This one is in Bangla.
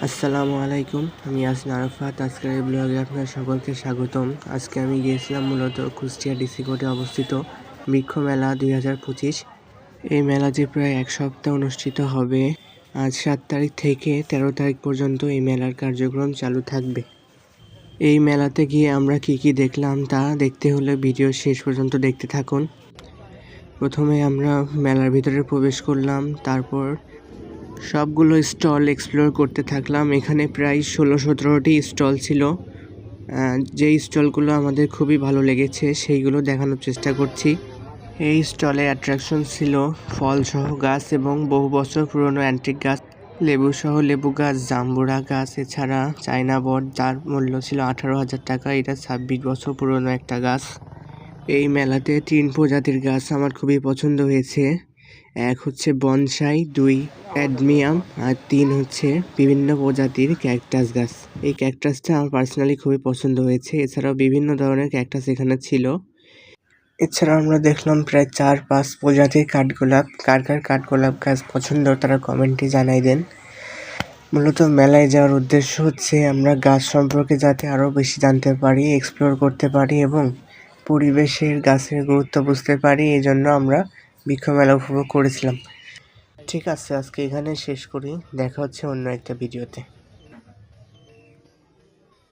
আসসালামু আলাইকুম, আমি ইয়াসিন আরাফাত। আজকের এই ব্লগে আপনার সকলকে স্বাগতম। আজকে আমি গিয়েছিলাম মূলত কুষ্টিয়া ডিসি কোর্টে অবস্থিত বৃক্ষ মেলা 2025। এই মেলাটি প্রায় এক সপ্তাহ অনুষ্ঠিত হবে। আজ 7 তারিখ থেকে 13 তারিখ পর্যন্ত এই মেলার কার্যক্রম চালু থাকবে। এই মেলাতে গিয়ে আমরা কি দেখলাম তা দেখতে হলে ভিডিও শেষ পর্যন্ত দেখতে থাকুন। প্রথমে আমরা মেলার ভিতরে প্রবেশ করলাম, তারপর সবগুলো স্টল এক্সপ্লোর করতে থাকলাম। এখানে প্রায় 16-17টি স্টল ছিল। যেই স্টলগুলো আমাদের খুবই ভালো লেগেছে সেইগুলো দেখানোর চেষ্টা করছি। এই স্টলে অ্যাট্রাকশন ছিল ফলসহ গাছ এবং বহু বছর পুরনো অ্যান্টিক গাছ, লেবুসহ লেবু গাছ, জাম্বুরা গাছ, এছাড়া চায়না বট, যার মূল্য ছিল 18,000 টাকা। এটা 26 বছর পুরনো একটা গাছ। এই মেলাতে 3 প্রজাতির গাছ আমার খুবই পছন্দ হয়েছে। এক হচ্ছে বনসাই, 2 অ্যাডমিয়াম, আর 3 হচ্ছে বিভিন্ন প্রজাতির ক্যাকটাস গাছ। এই ক্যাকটাসটা আমার পার্সোনালি খুবই পছন্দ হয়েছে। এছাড়াও বিভিন্ন ধরনের ক্যাকটাস এখানে ছিল। এছাড়াও আমরা দেখলাম প্রায় 4-5 প্রজাতির কাঠগোলাপ। কার কাঠগোলাপ গাছ পছন্দ তারা কমেন্টে জানাই দেন। মূলত মেলায় যাওয়ার উদ্দেশ্য হচ্ছে আমরা গাছ সম্পর্কে যাতে আরও বেশি জানতে পারি, এক্সপ্লোর করতে পারি এবং পরিবেশের গাছের গুরুত্ব বুঝতে পারি। এই জন্য আমরা বৃক্ষ মেলা উপভোগ করেছিলাম। ঠিক আছে, আজকে এখানে শেষ করি। দেখা হচ্ছে অন্য একটা ভিডিওতে।